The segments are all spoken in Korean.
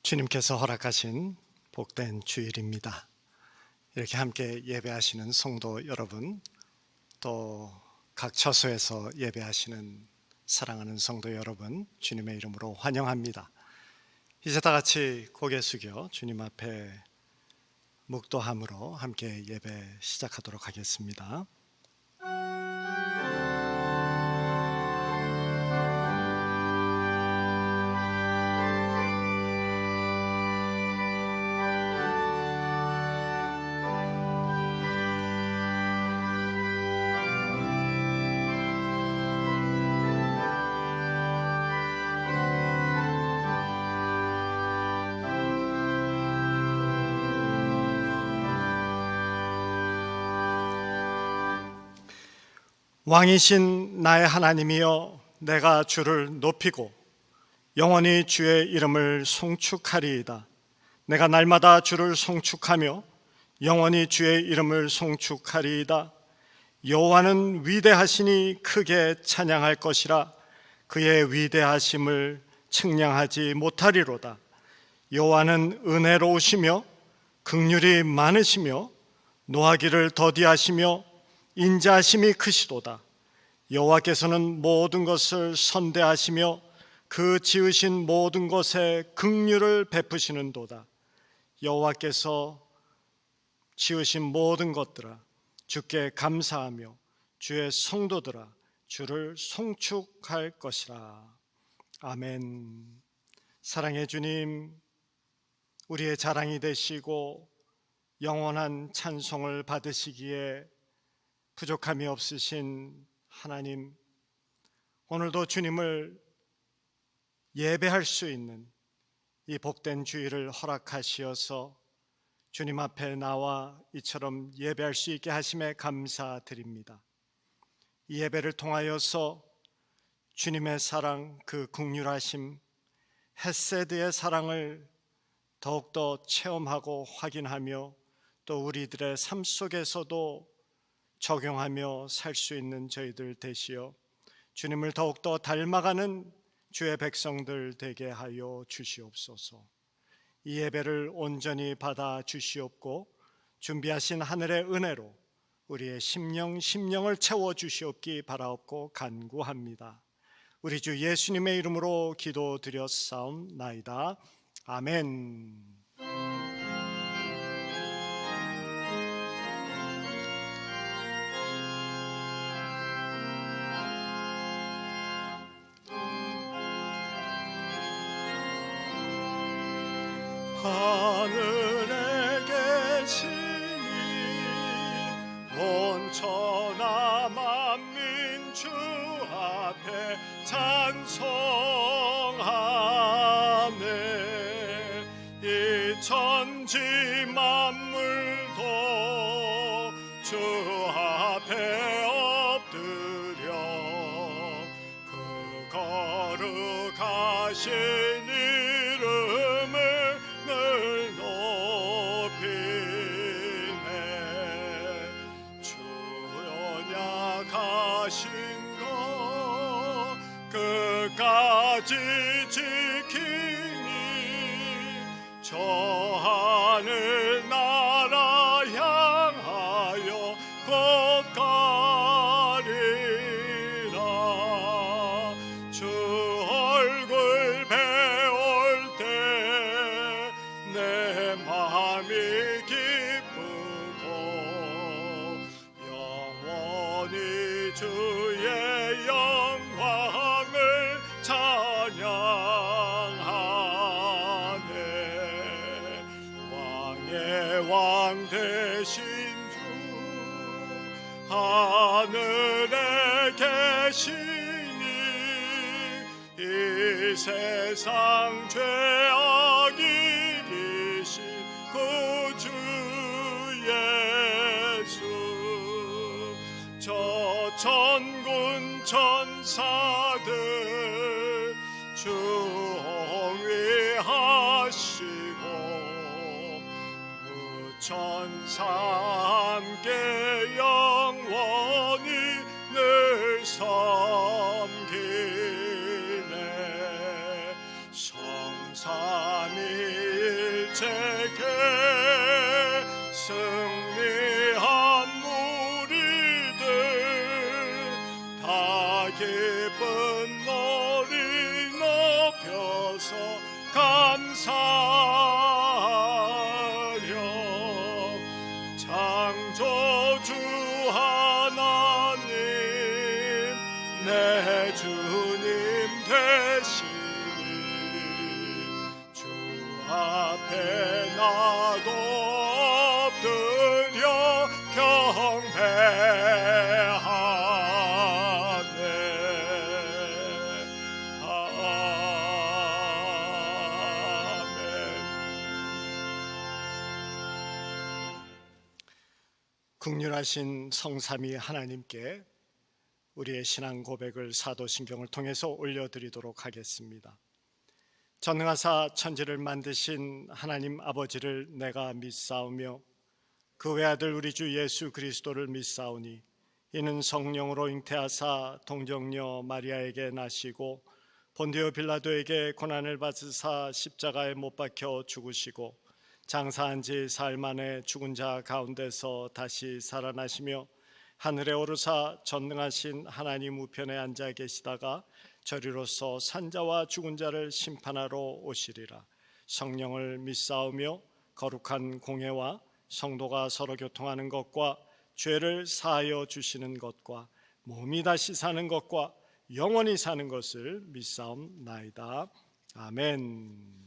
주님께서 허락하신 복된 주일입니다. 이렇게 함께 예배하시는 성도 여러분, 또 각 처소에서 예배하시는 사랑하는 성도 여러분, 주님의 이름으로 환영합니다. 이제 다 같이 고개 숙여 주님 앞에 묵도함으로 함께 예배 시작하도록 하겠습니다. 왕이신 나의 하나님이여, 내가 주를 높이고 영원히 주의 이름을 송축하리이다. 내가 날마다 주를 송축하며 영원히 주의 이름을 송축하리이다. 여호와는 위대하시니 크게 찬양할 것이라. 그의 위대하심을 측량하지 못하리로다. 여호와는 은혜로우시며 긍휼이 많으시며 노하기를 더디하시며 인자하심이 크시도다. 여호와께서는 모든 것을 선대하시며 그 지으신 모든 것에 긍휼을 베푸시는도다. 여호와께서 지으신 모든 것들아, 주께 감사하며 주의 성도들아, 주를 송축할 것이라. 아멘. 사랑의 주님, 우리의 자랑이 되시고 영원한 찬송을 받으시기에 부족함이 없으신 하나님, 오늘도 주님을 예배할 수 있는 이 복된 주일을 허락하시어서 주님 앞에 나와 이처럼 예배할 수 있게 하심에 감사드립니다. 이 예배를 통하여서 주님의 사랑, 그 긍휼하심, 헤세드의 사랑을 더욱더 체험하고 확인하며 또 우리들의 삶 속에서도 적용하며 살 수 있는 저희들 되시어 주님을 더욱더 닮아가는 주의 백성들 되게 하여 주시옵소서. 이 예배를 온전히 받아 주시옵고 준비하신 하늘의 은혜로 우리의 심령을 채워 주시옵기 바라옵고 간구합니다. 우리 주 예수님의 이름으로 기도드렸사옵나이다. 아멘. 하늘에 계시니 온 천하 만민 주 앞에 찬송하네. 이 천지 만물도 주 앞에 엎드려 그 거룩하신 이름을 늘 높이네. 주 언약하신 것 끝까지 지키니 저 하늘 나라 향하여 곧 가리라. 주 얼굴 배울 때 내 마음이 기쁘고 영원히 주의 영광을 찬양하네. 왕의 왕 되신 주 하늘에 계시니 이 세상 죄악 이기신 구주 예수, 저 천군 천사들 주홍위하시고 무천사 함께 영원히 늘 섬기네. 성삼위 창조주 하나님 내 주님 되시니 주 앞에 나도 엎드려 경배하네. 아멘. 긍휼하신 성삼위 하나님께 우리의 신앙 고백을 사도신경을 통해서 올려드리도록 하겠습니다. 전능하사 천지를 만드신 하나님 아버지를 내가 믿사오며 그 외아들 우리 주 예수 그리스도를 믿사오니 이는 성령으로 잉태하사 동정녀 마리아에게 나시고 본디오 빌라도에게 고난을 받으사 십자가에 못 박혀 죽으시고 장사한 지 사흘 만에 죽은 자 가운데서 다시 살아나시며 하늘에 오르사 전능하신 하나님 우편에 앉아 계시다가 저리로서 산자와 죽은 자를 심판하러 오시리라. 성령을 믿사오며 거룩한 공회와 성도가 서로 교통하는 것과 죄를 사하여 주시는 것과 몸이 다시 사는 것과 영원히 사는 것을 믿사옵나이다. 아멘.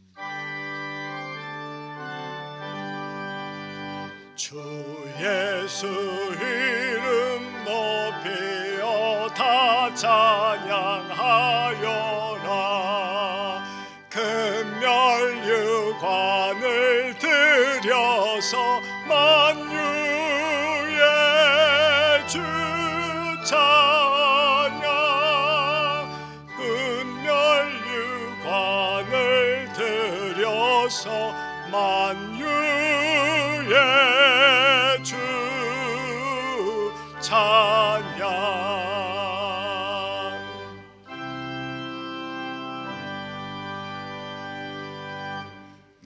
주 예수 이름 높이어 다 찬양하여라. 금멸유관을 들여서 만유의 주 찬양. 금멸유관을 들여서 만유의 주 찬양.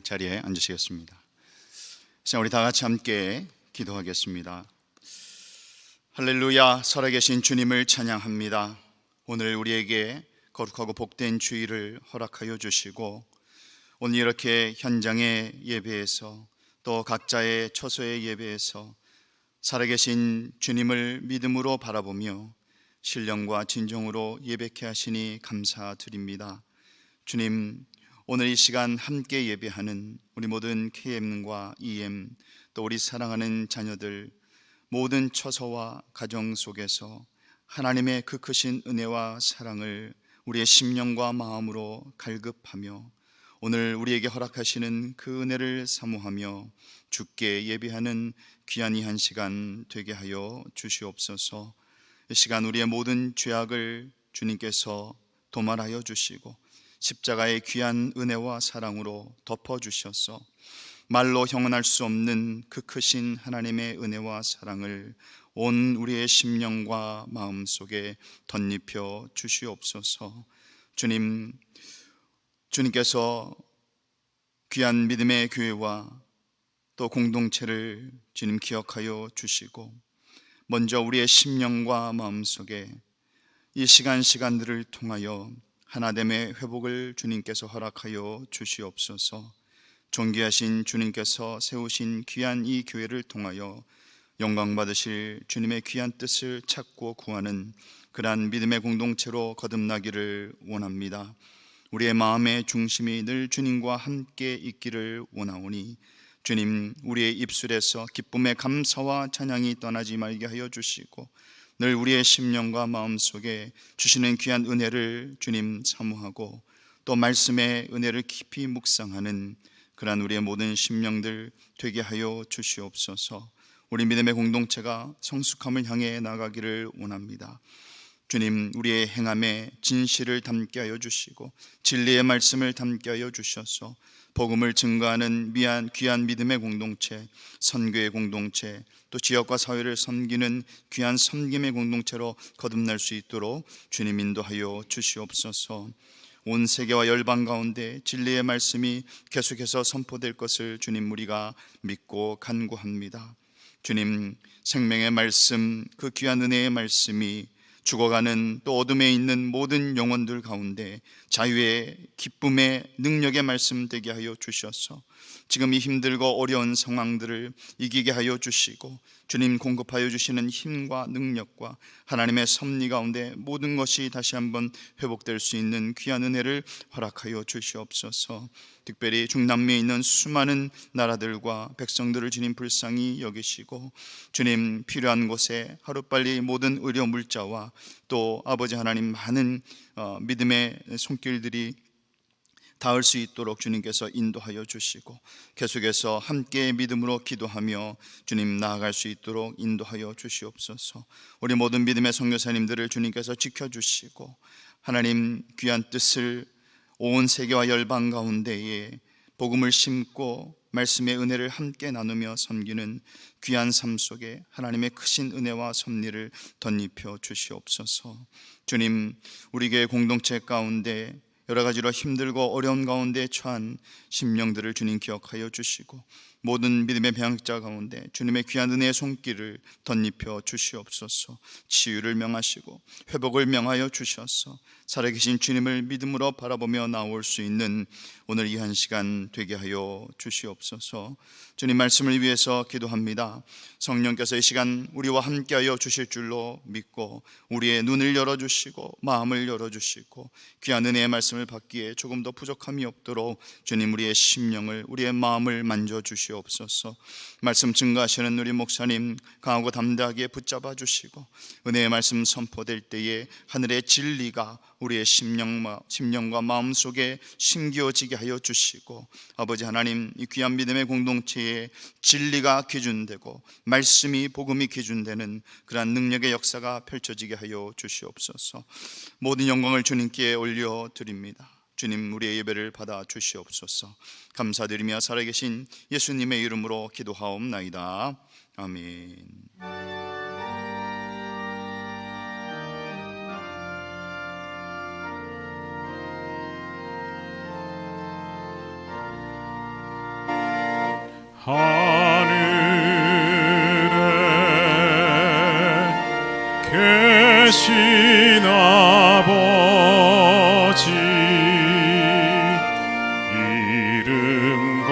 자리에 앉으시겠습니다. 자, 우리 다 같이 함께 기도하겠습니다. 할렐루야. 살아계신 주님을 찬양합니다. 오늘 우리에게 거룩하고 복된 주일을 허락하여 주시고 오늘 이렇게 현장의 예배에서 또 각자의 처소의 예배에서 살아계신 주님을 믿음으로 바라보며 신령과 진정으로 예배케 하시니 감사드립니다. 주님, 오늘 이 시간 함께 예배하는 우리 모든 KM과 EM 또 우리 사랑하는 자녀들 모든 처소와 가정 속에서 하나님의 그 크신 은혜와 사랑을 우리의 심령과 마음으로 갈급하며 오늘 우리에게 허락하시는 그 은혜를 사모하며 주께 예배하는 귀한 이 한 시간 되게 하여 주시옵소서. 이 시간 우리의 모든 죄악을 주님께서 도말하여 주시고 십자가의 귀한 은혜와 사랑으로 덮어주셔서 말로 형언할 수 없는 그 크신 하나님의 은혜와 사랑을 온 우리의 심령과 마음 속에 덧입혀 주시옵소서. 주님께서 귀한 믿음의 교회와 또 공동체를 주님 기억하여 주시고 먼저 우리의 심령과 마음 속에 이 시간들을 통하여 하나됨의 회복을 주님께서 허락하여 주시옵소서. 존귀하신 주님께서 세우신 귀한 이 교회를 통하여 영광 받으실 주님의 귀한 뜻을 찾고 구하는 그러한 믿음의 공동체로 거듭나기를 원합니다. 우리의 마음의 중심이 늘 주님과 함께 있기를 원하오니 주님, 우리의 입술에서 기쁨의 감사와 찬양이 떠나지 말게 하여 주시고 늘 우리의 심령과 마음 속에 주시는 귀한 은혜를 주님 사모하고 또 말씀의 은혜를 깊이 묵상하는 그러한 우리의 모든 심령들 되게 하여 주시옵소서. 우리 믿음의 공동체가 성숙함을 향해 나가기를 원합니다. 주님, 우리의 행함에 진실을 담게 하여 주시고 진리의 말씀을 담게 하여 주셔서 복음을 증거하는 귀한 믿음의 공동체, 선교의 공동체, 또 지역과 사회를 섬기는 귀한 섬김의 공동체로 거듭날 수 있도록 주님 인도하여 주시옵소서. 온 세계와 열방 가운데 진리의 말씀이 계속해서 선포될 것을 주님 우리가 믿고 간구합니다. 주님, 생명의 말씀, 그 귀한 은혜의 말씀이 죽어가는 또 어둠에 있는 모든 영혼들 가운데 자유의 기쁨의 능력의 말씀 되게 하여 주셔서 지금 이 힘들고 어려운 상황들을 이기게 하여 주시고 주님 공급하여 주시는 힘과 능력과 하나님의 섭리 가운데 모든 것이 다시 한번 회복될 수 있는 귀한 은혜를 허락하여 주시옵소서. 특별히 중남미에 있는 수많은 나라들과 백성들을 주님 불쌍히 여기시고 주님 필요한 곳에 하루빨리 모든 의료 물자와 또 아버지 하나님 많은 믿음의 손길들이 닿을 수 있도록 주님께서 인도하여 주시고 계속해서 함께 믿음으로 기도하며 주님 나아갈 수 있도록 인도하여 주시옵소서. 우리 모든 믿음의 선교사님들을 주님께서 지켜주시고 하나님 귀한 뜻을 온 세계와 열방 가운데에 복음을 심고 말씀의 은혜를 함께 나누며 섬기는 귀한 삶 속에 하나님의 크신 은혜와 섭리를 덧입혀 주시옵소서. 주님, 우리 교회 공동체 가운데 여러 가지로 힘들고 어려운 가운데 처한 심령들을 주님 기억하여 주시고 모든 믿음의 병자 가운데 주님의 귀한 은혜의 손길을 덧입혀 주시옵소서. 치유를 명하시고 회복을 명하여 주셔서 살아계신 주님을 믿음으로 바라보며 나올 수 있는 오늘 이 한 시간 되게 하여 주시옵소서. 주님 말씀을 위해서 기도합니다. 성령께서 이 시간 우리와 함께하여 주실 줄로 믿고 우리의 눈을 열어주시고 마음을 열어주시고 귀한 은혜의 말씀을 받기에 조금 더 부족함이 없도록 주님 우리의 심령을 우리의 마음을 만져주시옵소서. 말씀 증거하시는 우리 목사님 강하고 담대하게 붙잡아 주시고 은혜의 말씀 선포될 때에 하늘의 진리가 우리의 심령과 마음 속에 심기어지게 하여 주시고 아버지 하나님 이 귀한 믿음의 공동체에 진리가 기준되고 말씀이 복음이 기준되는 그러한 능력의 역사가 펼쳐지게 하여 주시옵소서. 모든 영광을 주님께 올려드립니다. 주님 우리의 예배를 받아 주시옵소서. 감사드리며 살아계신 예수님의 이름으로 기도하옵나이다. 아멘. 하늘에 계신 아버지 이름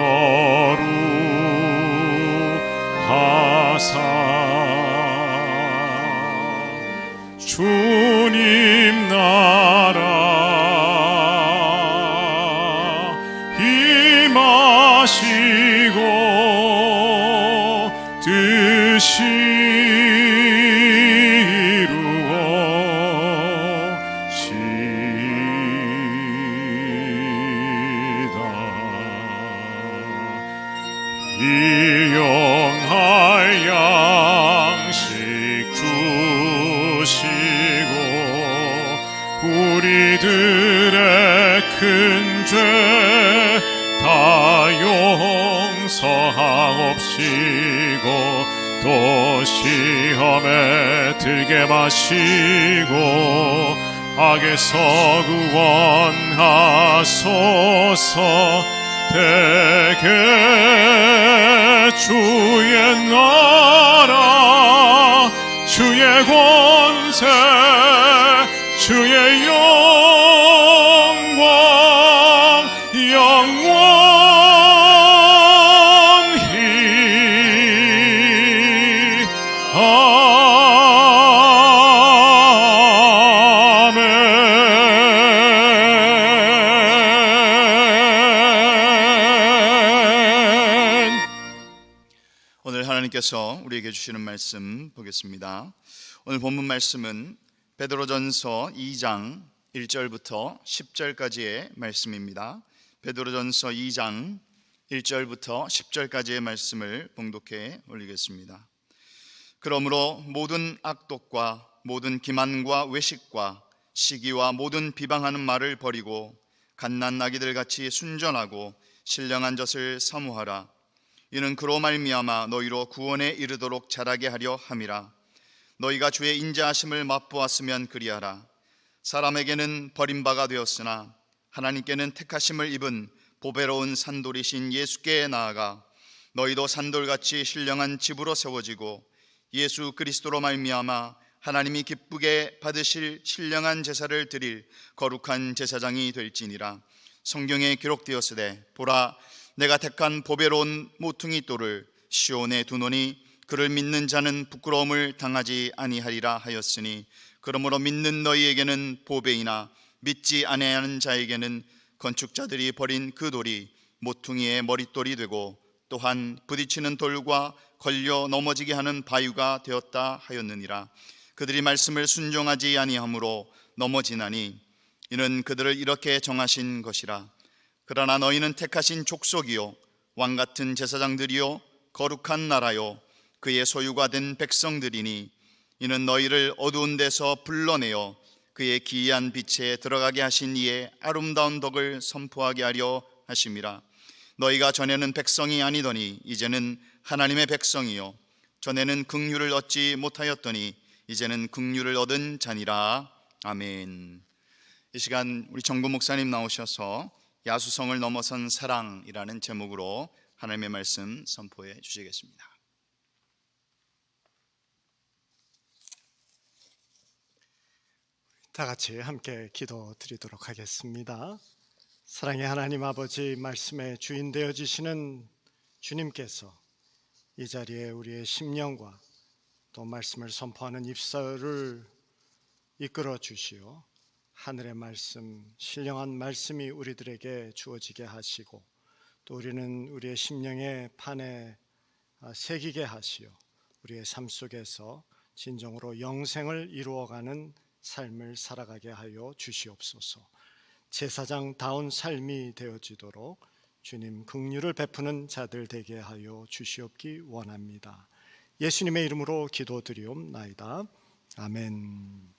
거룩하사 주님 나라 임하시고 뜻이 이루어지이다. 일용할 양식 주시고 우리들의 큰 죄 다 용서하옵시고 또 시험에 들게 마시고 악에서 구원하소서. 대개 주의 나라 주의 권세 주의 영광 영원히 아멘. 오늘 하나님께서 우리에게 주시는 말씀 보겠습니다. 오늘 본문 말씀은 베드로전서 2장 1절부터 10절까지의 말씀입니다. 베드로전서 2장 1절부터 10절까지의 말씀을 봉독해 올리겠습니다. 그러므로 모든 악독과 모든 기만과 외식과 시기와 모든 비방하는 말을 버리고 갓난 아기들 같이 순전하고 신령한 젖을 사모하라. 이는 그로 말미암아 너희로 구원에 이르도록 자라게 하려 함이라. 너희가 주의 인자하심을 맛보았으면 그리하라. 사람에게는 버림바가 되었으나 하나님께는 택하심을 입은 보배로운 산돌이신 예수께 나아가 너희도 산돌같이 신령한 집으로 세워지고 예수 그리스도로 말미암아 하나님이 기쁘게 받으실 신령한 제사를 드릴 거룩한 제사장이 될지니라. 성경에 기록되었으되 보라 내가 택한 보배로운 모퉁이 돌을 시온에 두노니 그를 믿는 자는 부끄러움을 당하지 아니하리라 하였으니, 그러므로 믿는 너희에게는 보배이나 믿지 아니하는 자에게는 건축자들이 버린 그 돌이 모퉁이의 머릿돌이 되고 또한 부딪히는 돌과 걸려 넘어지게 하는 바위가 되었다 하였느니라. 그들이 말씀을 순종하지 아니하므로 넘어지나니 이는 그들을 이렇게 정하신 것이라. 그러나 너희는 택하신 족속이요 왕같은 제사장들이요 거룩한 나라요 그의 소유가 된 백성들이니, 이는 너희를 어두운 데서 불러내어 그의 기이한 빛에 들어가게 하신 이의 아름다운 덕을 선포하게 하려 하심이라. 너희가 전에는 백성이 아니더니 이제는 하나님의 백성이요 전에는 긍휼을 얻지 못하였더니 이제는 긍휼을 얻은 자니라. 아멘. 이 시간 우리 정구 목사님 나오셔서 야수성을 넘어선 사랑이라는 제목으로 하나님의 말씀 선포해 주시겠습니다. 다 같이 함께 기도 드리도록 하겠습니다. 사랑의 하나님 아버지, 말씀의 주인 되어주시는 주님께서 이 자리에 우리의 심령과 또 말씀을 선포하는 입술을 이끌어 주시어 하늘의 말씀, 신령한 말씀이 우리들에게 주어지게 하시고 또 우리는 우리의 심령의 판에 새기게 하시어 우리의 삶 속에서 진정으로 영생을 이루어가는 삶을 살아가게 하여 주시옵소서. 제사장다운 삶이 되어지도록 주님 긍휼을 베푸는 자들 되게 하여 주시옵기 원합니다. 예수님의 이름으로 기도드리옵나이다. 아멘.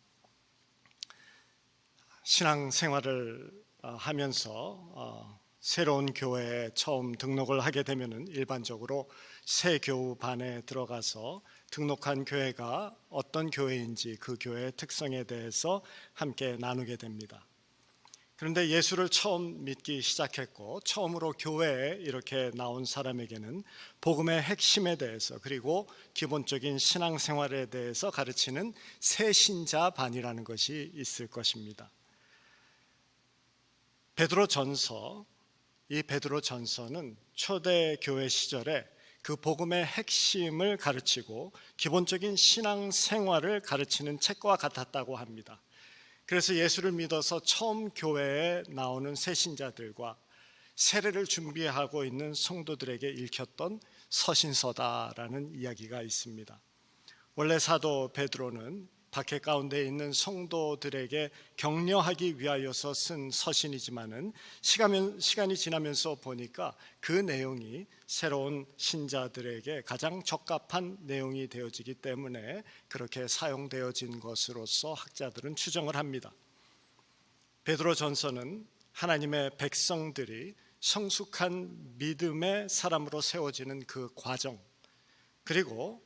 신앙생활을 하면서 새로운 교회에 처음 등록을 하게 되면은 일반적으로 새 교우반에 들어가서 등록한 교회가 어떤 교회인지 그 교회의 특성에 대해서 함께 나누게 됩니다. 그런데 예수를 처음 믿기 시작했고 처음으로 교회에 이렇게 나온 사람에게는 복음의 핵심에 대해서 그리고 기본적인 신앙생활에 대해서 가르치는 새신자반이라는 것이 있을 것입니다. 베드로전서, 이 베드로전서는 초대 교회 시절에 그 복음의 핵심을 가르치고 기본적인 신앙생활을 가르치는 책과 같았다고 합니다. 그래서 예수를 믿어서 처음 교회에 나오는 새신자들과 세례를 준비하고 있는 성도들에게 읽혔던 서신서다라는 이야기가 있습니다. 원래 사도 베드로는 박해 가운데 있는 성도들에게 격려하기 위하여서 쓴 서신이지만은 시간이 지나면서 보니까 그 내용이 새로운 신자들에게 가장 적합한 내용이 되어지기 때문에 그렇게 사용되어진 것으로서 학자들은 추정을 합니다. 베드로전서는 하나님의 백성들이 성숙한 믿음의 사람으로 세워지는 그 과정, 그리고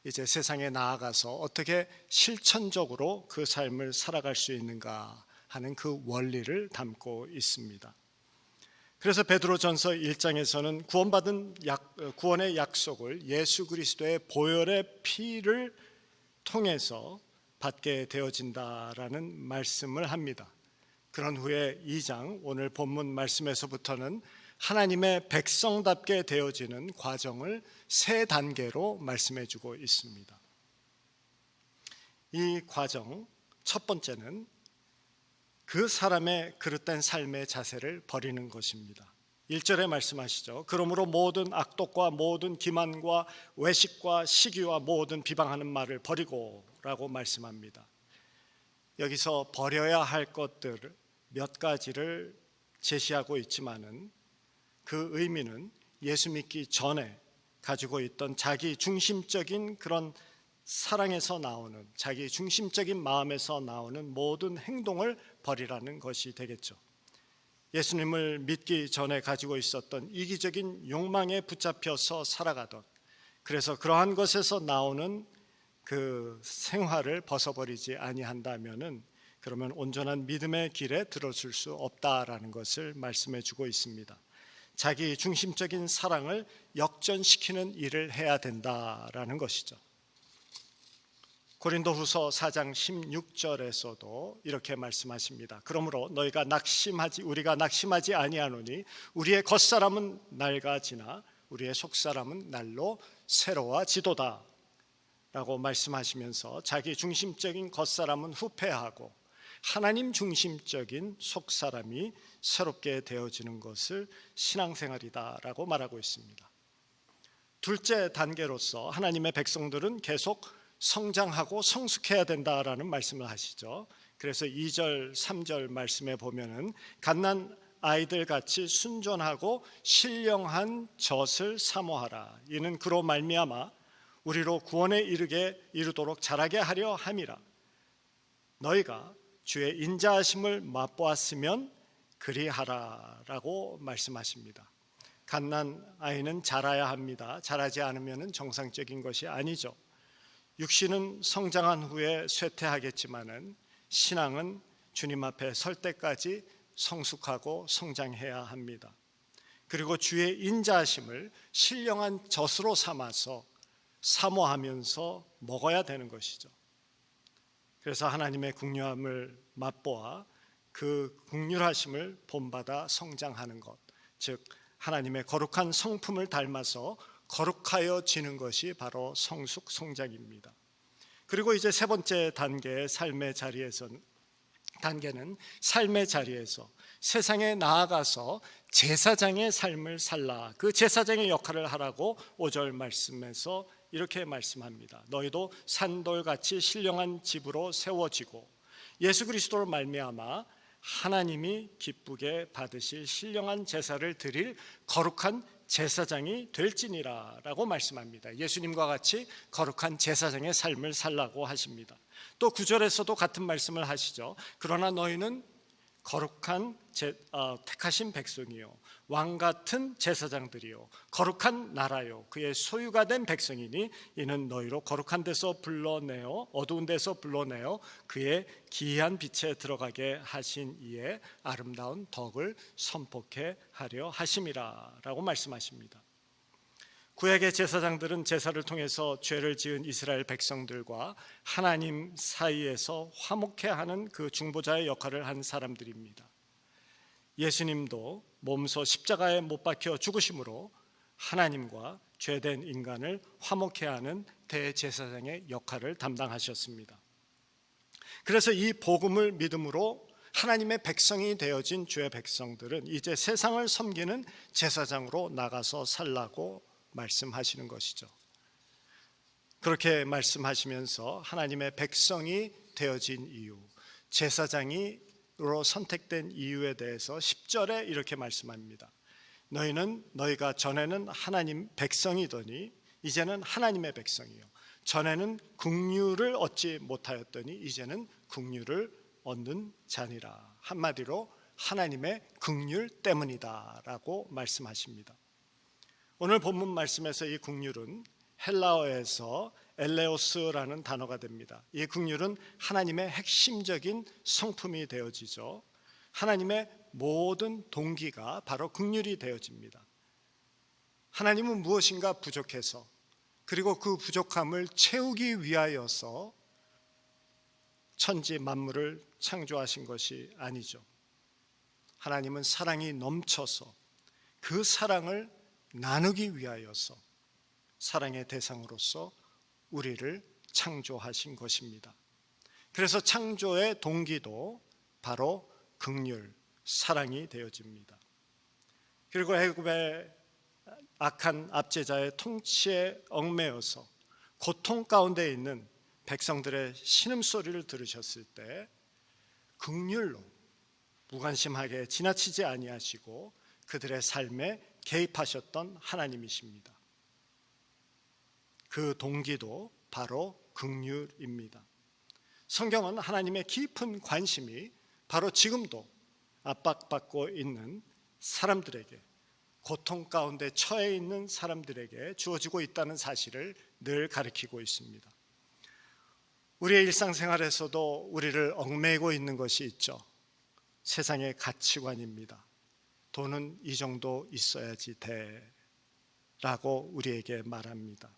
이제 세상에 나아가서 어떻게 실천적으로 그 삶을 살아갈 수 있는가 하는 그 원리를 담고 있습니다. 그래서 베드로전서 1장에서는 구원받은 구원의 약속을 예수 그리스도의 보혈의 피를 통해서 받게 되어진다라는 말씀을 합니다. 그런 후에 2장 오늘 본문 말씀에서부터는 하나님의 백성답게 되어지는 과정을 세 단계로 말씀해 주고 있습니다. 이 과정 첫 번째는 그 사람의 그릇된 삶의 자세를 버리는 것입니다. 1절에 말씀하시죠. 그러므로 모든 악독과 모든 기만과 외식과 시기와 모든 비방하는 말을 버리고 라고 말씀합니다. 여기서 버려야 할 것들 몇 가지를 제시하고 있지만은 그 의미는 예수 믿기 전에 가지고 있던 자기 중심적인 그런 사랑에서 나오는 자기 중심적인 마음에서 나오는 모든 행동을 버리라는 것이 되겠죠. 예수님을 믿기 전에 가지고 있었던 이기적인 욕망에 붙잡혀서 살아가던, 그래서 그러한 것에서 나오는 그 생활을 벗어버리지 아니한다면은 그러면 온전한 믿음의 길에 들어설 수 없다라는 것을 말씀해 주고 있습니다. 자기 중심적인 사랑을 역전시키는 일을 해야 된다라는 것이죠. 고린도후서 4장 16절에서도 이렇게 말씀하십니다. 그러므로 우리가 낙심하지 아니하노니 우리의 겉사람은 낡아지나 우리의 속사람은 날로 새로워지도다 라고 말씀하시면서 자기 중심적인 겉사람은 후패하고 하나님 중심적인 속사람이 새롭게 되어지는 것을 신앙생활이다 라고 말하고 있습니다. 둘째 단계로서 하나님의 백성들은 계속 성장하고 성숙해야 된다라는 말씀을 하시죠. 그래서 2절, 3절 말씀에 보면은 갓난 아이들 같이 순전하고 신령한 젖을 사모하라. 이는 그로 말미암아 우리로 구원에 이르도록 자라게 하려 함이라. 너희가 주의 인자하심을 맛보았으면 그리하라라고 말씀하십니다. 갓난 아이는 자라야 합니다. 자라지 않으면 정상적인 것이 아니죠. 육신은 성장한 후에 쇠퇴하겠지만은 신앙은 주님 앞에 설 때까지 성숙하고 성장해야 합니다. 그리고 주의 인자하심을 신령한 젖으로 삼아서 사모하면서 먹어야 되는 것이죠. 그래서 하나님의 긍휼함을 맛보아 그 긍휼하심을 본받아 성장하는 것, 즉 하나님의 거룩한 성품을 닮아서 거룩하여지는 것이 바로 성숙 성장입니다. 그리고 이제 세 번째 단계는 삶의 자리에서 세상에 나아가서 제사장의 삶을 살라. 그 제사장의 역할을 하라고 5절 말씀에서 이렇게 말씀합니다. 너희도 산돌같이 신령한 집으로 세워지고 예수 그리스도로 말미암아 하나님이 기쁘게 받으실 신령한 제사를 드릴 거룩한 제사장이 될지니라 라고 말씀합니다. 예수님과 같이 거룩한 제사장의 삶을 살라고 하십니다. 또 9절에서도 같은 말씀을 하시죠. 그러나 너희는 거룩한 택하신 백성이요 왕같은 제사장들이요 거룩한 나라요 그의 소유가 된 백성이니 이는 너희로 거룩한 데서 불러내어 어두운 데서 불러내어 그의 기이한 빛에 들어가게 하신 이의 아름다운 덕을 선포케 하려 하심이라 라고 말씀하십니다. 구약의 제사장들은 제사를 통해서 죄를 지은 이스라엘 백성들과 하나님 사이에서 화목케 하는 그 중보자의 역할을 한 사람들입니다. 예수님도 몸소 십자가에 못 박혀 죽으심으로 하나님과 죄된 인간을 화목케 하는 대제사장의 역할을 담당하셨습니다. 그래서 이 복음을 믿음으로 하나님의 백성이 되어진 주의 백성들은 이제 세상을 섬기는 제사장으로 나가서 살라고 말씀하시는 것이죠. 그렇게 말씀하시면서 하나님의 백성이 되어진 이유, 제사장으로 선택된 이유에 대해서 10절에 이렇게 말씀합니다. 너희가 전에는 하나님 백성이더니 이제는 하나님의 백성이요 전에는 긍휼을 얻지 못하였더니 이제는 긍휼을 얻는 자니라. 한마디로 하나님의 긍휼 때문이다라고 말씀하십니다. 오늘 본문 말씀에서 이 긍휼은 헬라어에서 엘레오스라는 단어가 됩니다. 이 긍휼은 하나님의 핵심적인 성품이 되어지죠. 하나님의 모든 동기가 바로 긍휼이 되어집니다. 하나님은 무엇인가 부족해서 그리고 그 부족함을 채우기 위하여서 천지 만물을 창조하신 것이 아니죠. 하나님은 사랑이 넘쳐서 그 사랑을 나누기 위하여서 사랑의 대상으로서 우리를 창조하신 것입니다. 그래서 창조의 동기도 바로 긍휼, 사랑이 되어집니다. 그리고 애굽의 악한 압제자의 통치에 얽매여서 고통 가운데 있는 백성들의 신음소리를 들으셨을 때 긍휼로 무관심하게 지나치지 아니하시고 그들의 삶에 개입하셨던 하나님이십니다. 그 동기도 바로 긍휼입니다. 성경은 하나님의 깊은 관심이 바로 지금도 압박받고 있는 사람들에게, 고통 가운데 처해 있는 사람들에게 주어지고 있다는 사실을 늘 가르치고 있습니다. 우리의 일상생활에서도 우리를 얽매이고 있는 것이 있죠. 세상의 가치관입니다. 돈은 이 정도 있어야지 돼 라고 우리에게 말합니다.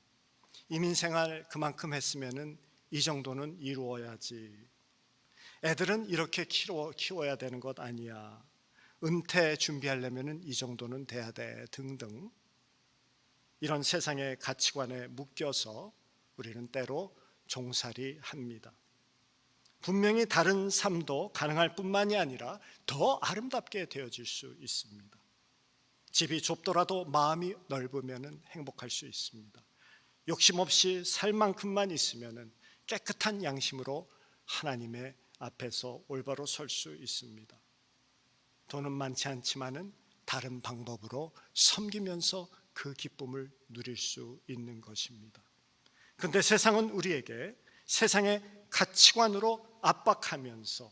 이민생활 그만큼 했으면 이 정도는 이루어야지. 애들은 이렇게 키워야 되는 것 아니야. 은퇴 준비하려면 이 정도는 돼야 돼. 등등. 이런 세상의 가치관에 묶여서 우리는 때로 종살이 합니다. 분명히 다른 삶도 가능할 뿐만이 아니라 더 아름답게 되어질 수 있습니다. 집이 좁더라도 마음이 넓으면 행복할 수 있습니다. 욕심 없이 살 만큼만 있으면 깨끗한 양심으로 하나님의 앞에서 올바로 설 수 있습니다. 돈은 많지 않지만은 다른 방법으로 섬기면서 그 기쁨을 누릴 수 있는 것입니다. 그런데 세상은 우리에게 세상의 가치관으로 압박하면서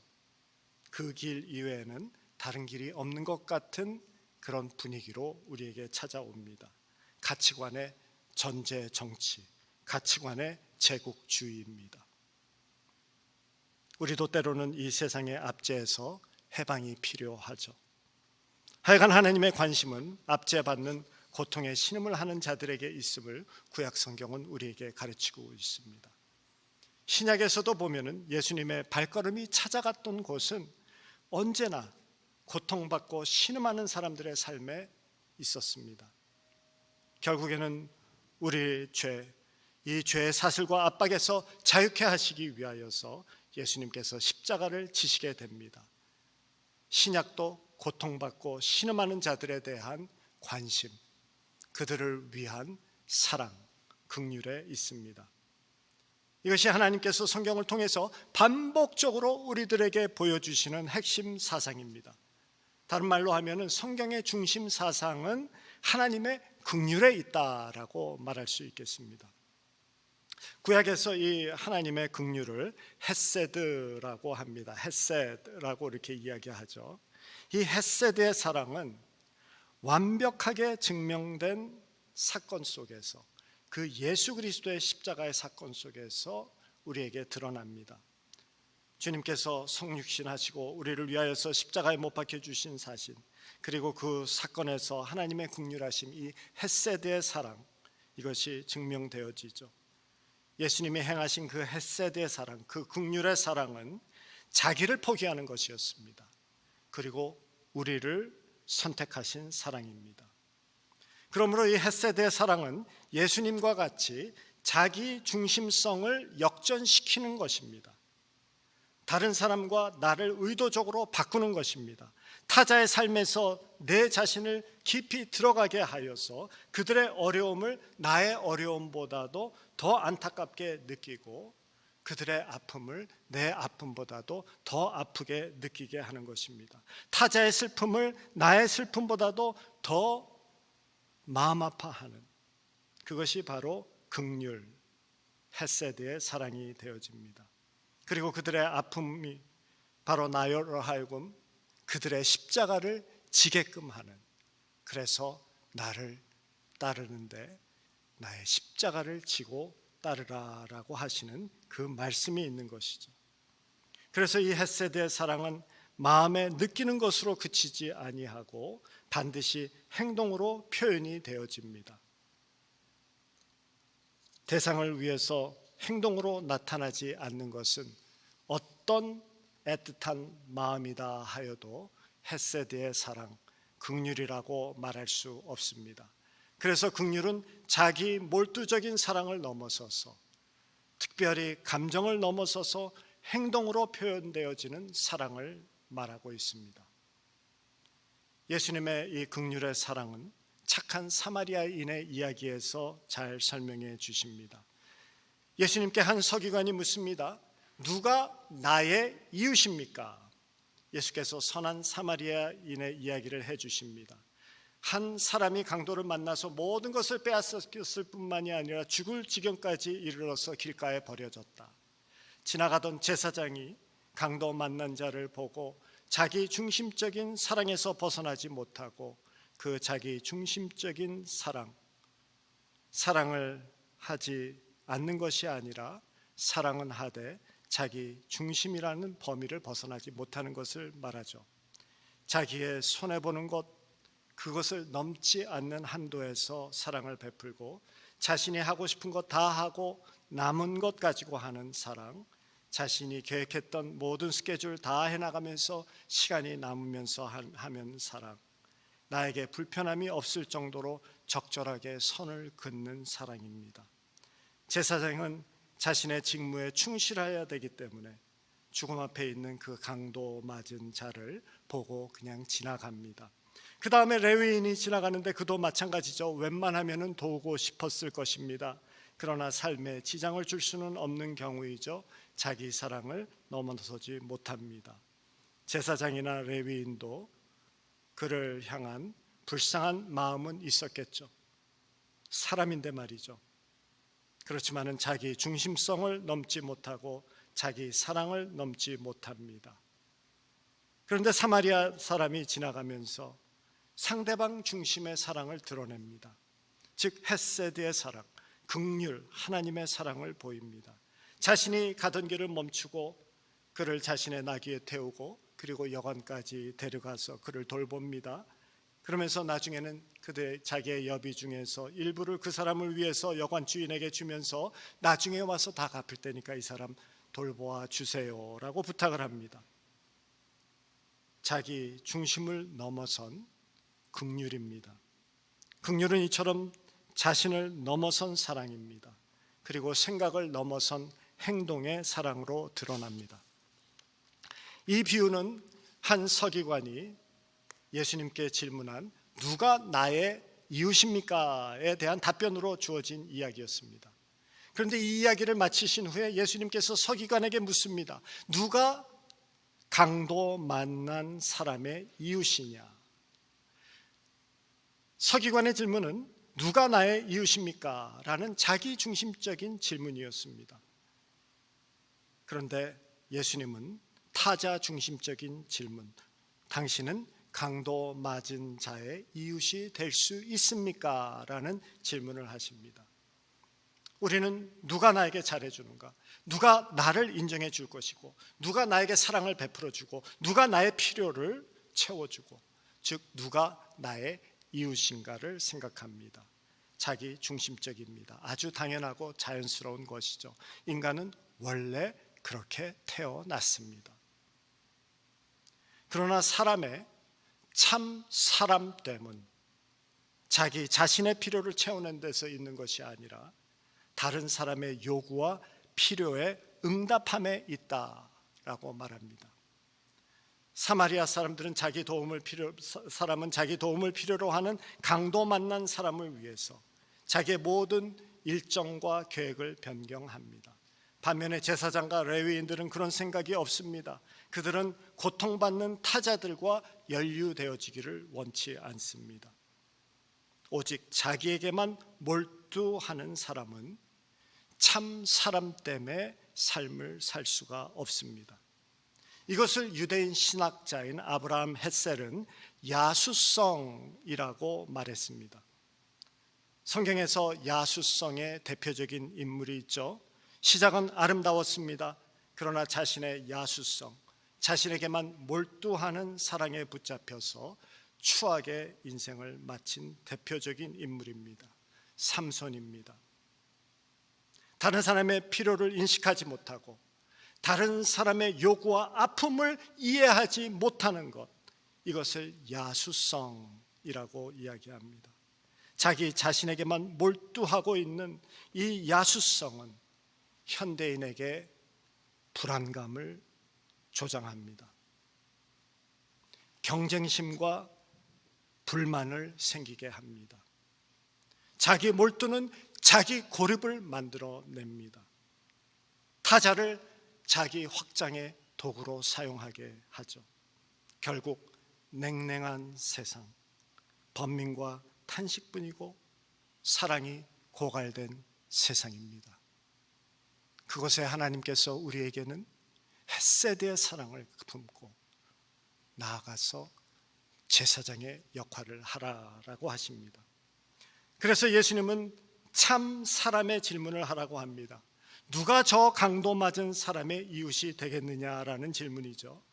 그 길 이외에는 다른 길이 없는 것 같은 그런 분위기로 우리에게 찾아옵니다. 가치관의 전제 정치, 가치관의 제국주의입니다. 우리도 때로는 이 세상의 압제에서 해방이 필요하죠. 하여간 하나님의 관심은 압제받는 고통에 신음을 하는 자들에게 있음을 구약 성경은 우리에게 가르치고 있습니다. 신약에서도 보면은 예수님의 발걸음이 찾아갔던 곳은 언제나 고통받고 신음하는 사람들의 삶에 있었습니다. 결국에는 우리 이 죄의 사슬과 압박에서 자유케 하시기 위하여서 예수님께서 십자가를 지시게 됩니다. 신약도 고통받고 신음하는 자들에 대한 관심, 그들을 위한 사랑, 긍휼에 있습니다. 이것이 하나님께서 성경을 통해서 반복적으로 우리들에게 보여주시는 핵심 사상입니다. 다른 말로 하면 성경의 중심 사상은 하나님의 긍휼에 있다라고 말할 수 있겠습니다. 구약에서 이 하나님의 긍휼을 헤세드라고 합니다. 헤세드라고 이렇게 이야기하죠. 이 헤세드의 사랑은 완벽하게 증명된 사건 속에서, 그 예수 그리스도의 십자가의 사건 속에서 우리에게 드러납니다. 주님께서 성육신하시고 우리를 위하여서 십자가에 못 박혀 주신 사실, 그리고 그 사건에서 하나님의 긍휼하심, 이 헤세드의 사랑, 이것이 증명되어지죠. 예수님이 행하신 그 헤세드의 사랑, 그 긍휼의 사랑은 자기를 포기하는 것이었습니다. 그리고 우리를 선택하신 사랑입니다. 그러므로 이 헤세드의 사랑은 예수님과 같이 자기 중심성을 역전시키는 것입니다. 다른 사람과 나를 의도적으로 바꾸는 것입니다. 타자의 삶에서 내 자신을 깊이 들어가게 하여서 그들의 어려움을 나의 어려움보다도 더 안타깝게 느끼고 그들의 아픔을 내 아픔보다도 더 아프게 느끼게 하는 것입니다. 타자의 슬픔을 나의 슬픔보다도 더 마음 아파하는, 그것이 바로 긍휼, 헤세드의 사랑이 되어집니다. 그리고 그들의 아픔이 바로 나로 하여금 그들의 십자가를 지게끔 하는, 그래서 나를 따르는데 나의 십자가를 지고 따르라라고 하시는 그 말씀이 있는 것이죠. 그래서 이 헤세드의 사랑은 마음에 느끼는 것으로 그치지 아니하고 반드시 행동으로 표현이 되어집니다. 대상을 위해서 행동으로 나타나지 않는 것은 어떤 애틋한 마음이다 하여도 헤세드의 사랑, 긍휼이라고 말할 수 없습니다. 그래서 긍휼은 자기 몰두적인 사랑을 넘어서서, 특별히 감정을 넘어서서 행동으로 표현되어지는 사랑을 말하고 있습니다. 예수님의 이 긍휼의 사랑은 착한 사마리아인의 이야기에서 잘 설명해 주십니다. 예수님께 한 서기관이 묻습니다. 누가 나의 이웃입니까? 예수께서 선한 사마리아인의 이야기를 해 주십니다. 한 사람이 강도를 만나서 모든 것을 빼앗겼을 뿐만이 아니라 죽을 지경까지 이르러서 길가에 버려졌다. 지나가던 제사장이 강도 만난 자를 보고 자기 중심적인 사랑에서 벗어나지 못하고 그 자기 중심적인 사랑을 하지 않는 것이 아니라 사랑은 하되 자기 중심이라는 범위를 벗어나지 못하는 것을 말하죠. 자기의 손해보는 것, 그것을 넘지 않는 한도에서 사랑을 베풀고 자신이 하고 싶은 것 다 하고 남은 것 가지고 하는 사랑, 자신이 계획했던 모든 스케줄 다 해나가면서 시간이 남으면서 하면 사랑, 나에게 불편함이 없을 정도로 적절하게 선을 긋는 사랑입니다. 제사장은 자신의 직무에 충실해야 되기 때문에 죽음 앞에 있는 그 강도 맞은 자를 보고 그냥 지나갑니다. 그 다음에 레위인이 지나가는데 그도 마찬가지죠. 웬만하면 도우고 싶었을 것입니다. 그러나 삶에 지장을 줄 수는 없는 경우이죠. 자기 사랑을 넘어서지 못합니다. 제사장이나 레위인도 그를 향한 불쌍한 마음은 있었겠죠. 사람인데 말이죠. 그렇지만은 자기 중심성을 넘지 못하고 자기 사랑을 넘지 못합니다. 그런데 사마리아 사람이 지나가면서 상대방 중심의 사랑을 드러냅니다. 즉 헤세드의 사랑, 긍휼, 하나님의 사랑을 보입니다. 자신이 가던 길을 멈추고 그를 자신의 나귀에 태우고 그리고 여관까지 데려가서 그를 돌봅니다. 그러면서 나중에는 자기의 여비 중에서 일부를 그 사람을 위해서 여관 주인에게 주면서 나중에 와서 다 갚을 테니까 이 사람 돌보아 주세요라고 부탁을 합니다. 자기 중심을 넘어선 긍휼입니다. 긍휼은 이처럼 자신을 넘어선 사랑입니다. 그리고 생각을 넘어선 행동의 사랑으로 드러납니다. 이 비유는 한 서기관이 예수님께 질문한 누가 나의 이웃입니까에 대한 답변으로 주어진 이야기였습니다. 그런데 이 이야기를 마치신 후에 예수님께서 서기관에게 묻습니다. 누가 강도 만난 사람의 이웃이냐? 서기관의 질문은 누가 나의 이웃입니까? 라는 자기중심적인 질문이었습니다. 그런데 예수님은 타자 중심적인 질문, 당신은 강도 맞은 자의 이웃이 될 수 있습니까? 라는 질문을 하십니다. 우리는 누가 나에게 잘해주는가? 누가 나를 인정해 줄 것이고 누가 나에게 사랑을 베풀어 주고 누가 나의 필요를 채워주고 즉 누가 나의 이웃인가를 생각합니다. 자기 중심적입니다. 아주 당연하고 자연스러운 것이죠. 인간은 원래 그렇게 태어났습니다. 그러나 사람의 참 사람됨은 자기 자신의 필요를 채우는 데서 있는 것이 아니라 다른 사람의 요구와 필요에 응답함에 있다라고 말합니다. 사마리아 사람은 자기 도움을 필요로 하는 강도 만난 사람을 위해서 자기의 모든 일정과 계획을 변경합니다. 반면에 제사장과 레위인들은 그런 생각이 없습니다. 그들은 고통받는 타자들과 연루되어지기를 원치 않습니다. 오직 자기에게만 몰두하는 사람은 참 사람 때문에 삶을 살 수가 없습니다. 이것을 유대인 신학자인 아브라함 헷셀은 야수성이라고 말했습니다. 성경에서 야수성의 대표적인 인물이 있죠. 시작은 아름다웠습니다. 그러나 자신의 야수성, 자신에게만 몰두하는 사랑에 붙잡혀서 추악의 인생을 마친 대표적인 인물입니다. 삼손입니다. 다른 사람의 필요를 인식하지 못하고 다른 사람의 요구와 아픔을 이해하지 못하는 것, 이것을 야수성이라고 이야기합니다. 자기 자신에게만 몰두하고 있는 이 야수성은 현대인에게 불안감을 조장합니다. 경쟁심과 불만을 생기게 합니다. 자기 몰두는 자기 고립을 만들어냅니다. 타자를 자기 확장의 도구로 사용하게 하죠. 결국 냉랭한 세상, 번민과 탄식뿐이고 사랑이 고갈된 세상입니다. 그것에 하나님께서 우리에게는 헤세드의 사랑을 품고 나아가서 제사장의 역할을 하라라고 하십니다. 그래서 예수님은 참 사람의 질문을 하라고 합니다. 누가 저 강도 맞은 사람의 이웃이 되겠느냐라는 질문이죠.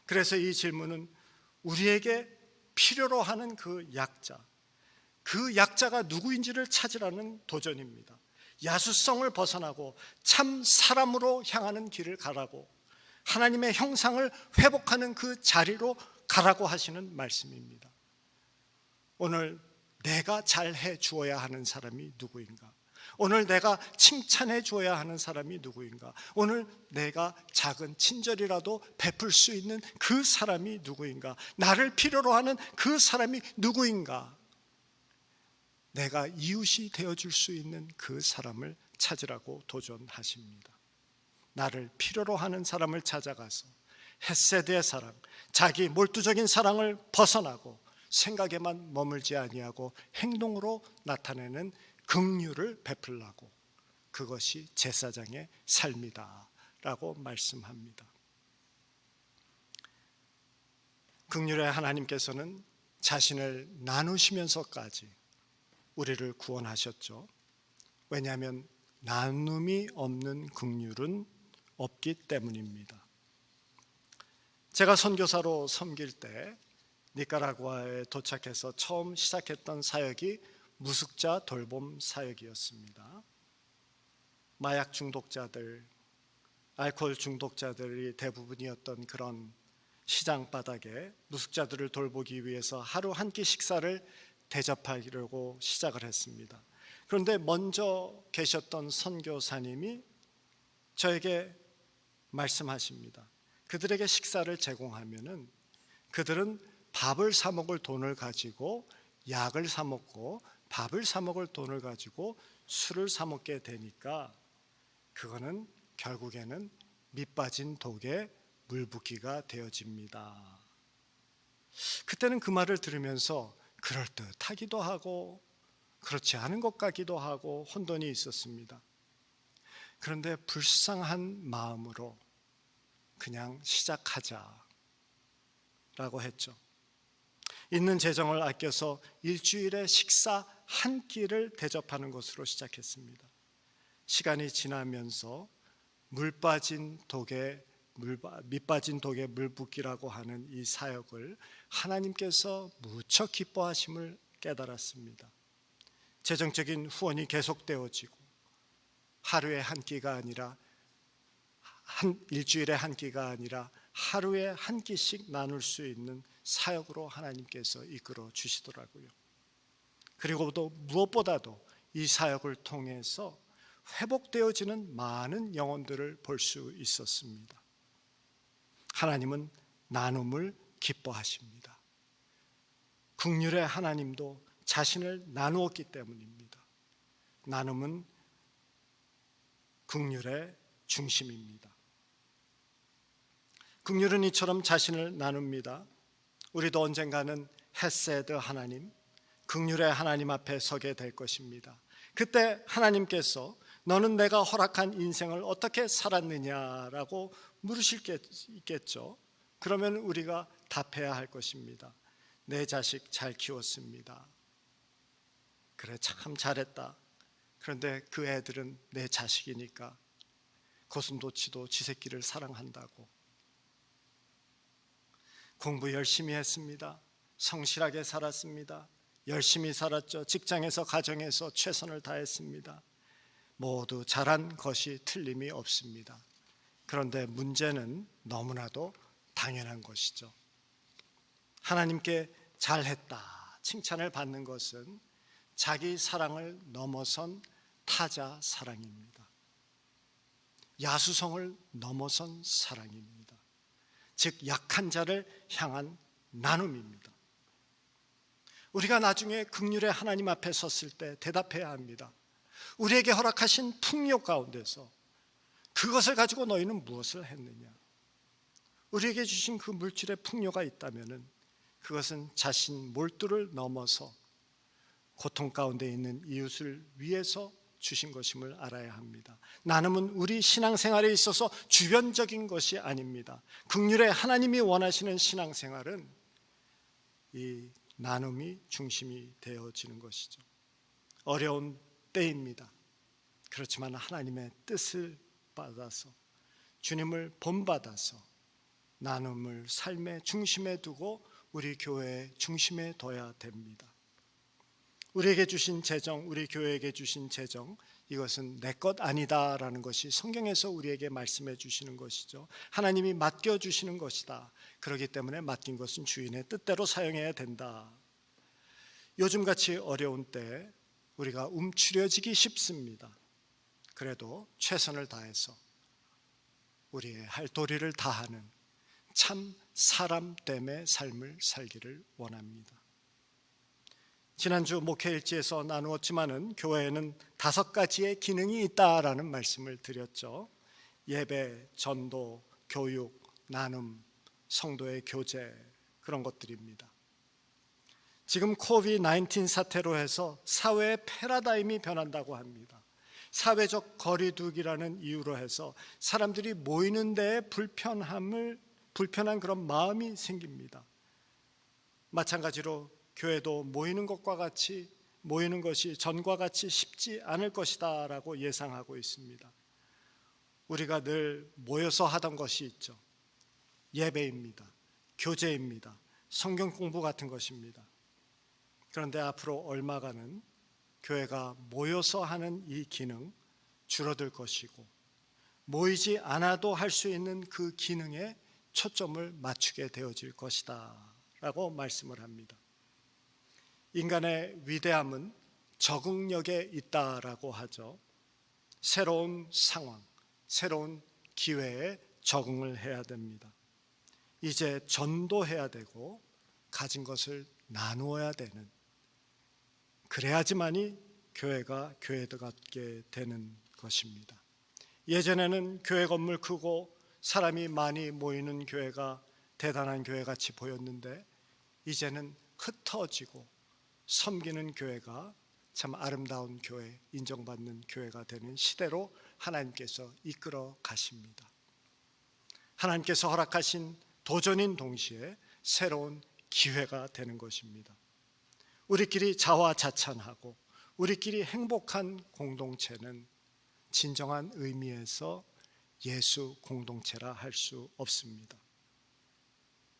그래서 이 질문은 우리에게 필요로 하는 그 약자가 누구인지를 찾으라는 도전입니다. 야수성을 벗어나고 참 사람으로 향하는 길을 가라고, 하나님의 형상을 회복하는 그 자리로 가라고 하시는 말씀입니다. 오늘 내가 잘해 주어야 하는 사람이 누구인가? 오늘 내가 칭찬해 주어야 하는 사람이 누구인가? 오늘 내가 작은 친절이라도 베풀 수 있는 그 사람이 누구인가? 나를 필요로 하는 그 사람이 누구인가? 내가 이웃이 되어줄 수 있는 그 사람을 찾으라고 도전하십니다. 나를 필요로 하는 사람을 찾아가서 헤세드의 사랑, 자기 몰두적인 사랑을 벗어나고 생각에만 머물지 아니하고 행동으로 나타내는 긍휼을 베풀라고, 그것이 제사장의 삶이다 라고 말씀합니다. 긍휼의 하나님께서는 자신을 나누시면서까지 우리를 구원하셨죠. 왜냐하면 나눔이 없는 긍휼은 없기 때문입니다. 제가 선교사로 섬길 때 니카라구아에 도착해서 처음 시작했던 사역이 무숙자 돌봄 사역이었습니다. 마약 중독자들, 알코올 중독자들이 대부분이었던 그런 시장 바닥에 무숙자들을 돌보기 위해서 하루 한 끼 식사를 대접하려고 시작을 했습니다. 그런데 먼저 계셨던 선교사님이 저에게 말씀하십니다. 그들에게 식사를 제공하면은 그들은 밥을 사 먹을 돈을 가지고 약을 사 먹고 밥을 사 먹을 돈을 가지고 술을 사 먹게 되니까 그거는 결국에는 밑빠진 독에 물 붓기가 되어집니다. 그때는 그 말을 들으면서 그럴듯하기도 하고 그렇지 않은 것 같기도 하고 혼돈이 있었습니다. 그런데 불쌍한 마음으로 그냥 시작하자라고 했죠. 있는 재정을 아껴서 일주일에 식사 한 끼를 대접하는 것으로 시작했습니다. 시간이 지나면서 밑빠진 독에 물 붓기라고 하는 이 사역을 하나님께서 무척 기뻐하심을 깨달았습니다. 재정적인 후원이 계속되어지고 하루에 한 끼가 아니라 일주일에 한 끼가 아니라 하루에 한 끼씩 나눌 수 있는 사역으로 하나님께서 이끌어 주시더라고요. 그리고 또 무엇보다도 이 사역을 통해서 회복되어지는 많은 영혼들을 볼 수 있었습니다. 하나님은 나눔을 기뻐하십니다. 긍휼의 하나님도 자신을 나누었기 때문입니다. 나눔은 긍휼의 중심입니다. 긍휼은 이처럼 자신을 나눕니다. 우리도 언젠가는 헤세드 하나님, 긍휼의 하나님 앞에 서게 될 것입니다. 그때 하나님께서 너는 내가 허락한 인생을 어떻게 살았느냐라고 물으실겠죠. 그러면 우리가 답해야 할 것입니다. 내 자식 잘 키웠습니다. 그래, 참 잘했다. 그런데 그 애들은 내 자식이니까 고슴도치도 지 새끼를 사랑한다고. 공부 열심히 했습니다. 성실하게 살았습니다. 열심히 살았죠. 직장에서 가정에서 최선을 다했습니다. 모두 잘한 것이 틀림이 없습니다. 그런데 문제는 너무나도 당연한 것이죠. 하나님께 잘했다 칭찬을 받는 것은 자기 사랑을 넘어선 타자 사랑입니다. 야수성을 넘어선 사랑입니다. 즉 약한 자를 향한 나눔입니다. 우리가 나중에 긍휼의 하나님 앞에 섰을 때 대답해야 합니다. 우리에게 허락하신 풍요 가운데서 그것을 가지고 너희는 무엇을 했느냐? 우리에게 주신 그 물질의 풍요가 있다면 그것은 자신 몰두를 넘어서 고통 가운데 있는 이웃을 위해서 주신 것임을 알아야 합니다. 나눔은 우리 신앙생활에 있어서 주변적인 것이 아닙니다. 긍휼의 하나님이 원하시는 신앙생활은 이 나눔이 중심이 되어지는 것이죠. 어려운 때입니다. 그렇지만 하나님의 뜻을 받아서 주님을 본받아서 나눔을 삶의 중심에 두고 우리 교회의 중심에 둬야 됩니다. 우리에게 주신 재정, 우리 교회에게 주신 재정, 이것은 내 것 아니다라는 것이 성경에서 우리에게 말씀해 주시는 것이죠. 하나님이 맡겨 주시는 것이다. 그렇기 때문에 맡긴 것은 주인의 뜻대로 사용해야 된다. 요즘같이 어려운 때 우리가 움츠려지기 쉽습니다. 그래도 최선을 다해서 우리의 할 도리를 다하는 참 사람됨의 삶을 살기를 원합니다. 지난주 목회일지에서 나누었지만은 교회에는 5가지의 기능이 있다라는 말씀을 드렸죠. 예배, 전도, 교육, 나눔, 성도의 교제, 그런 것들입니다. 지금 코비드-19 사태로 해서 사회의 패러다임이 변한다고 합니다. 사회적 거리두기라는 이유로 해서 사람들이 모이는 데에 불편한 그런 마음이 생깁니다. 마찬가지로 교회도 모이는 것이 전과 같이 쉽지 않을 것이다 라고 예상하고 있습니다. 우리가 늘 모여서 하던 것이 있죠. 예배입니다. 교제입니다. 성경 공부 같은 것입니다. 그런데 앞으로 얼마간은 교회가 모여서 하는 이 기능 줄어들 것이고, 모이지 않아도 할 수 있는 그 기능에 초점을 맞추게 되어질 것이다 라고 말씀을 합니다. 인간의 위대함은 적응력에 있다라고 하죠. 새로운 상황, 새로운 기회에 적응을 해야 됩니다. 이제 전도해야 되고 가진 것을 나누어야 되는, 그래야지만이 교회가 교회답게 되는 것입니다. 예전에는 교회 건물 크고 사람이 많이 모이는 교회가 대단한 교회같이 보였는데, 이제는 흩어지고 섬기는 교회가 참 아름다운 교회, 인정받는 교회가 되는 시대로 하나님께서 이끌어 가십니다. 하나님께서 허락하신 도전인 동시에 새로운 기회가 되는 것입니다. 우리끼리 자화자찬하고 우리끼리 행복한 공동체는 진정한 의미에서 예수 공동체라 할 수 없습니다.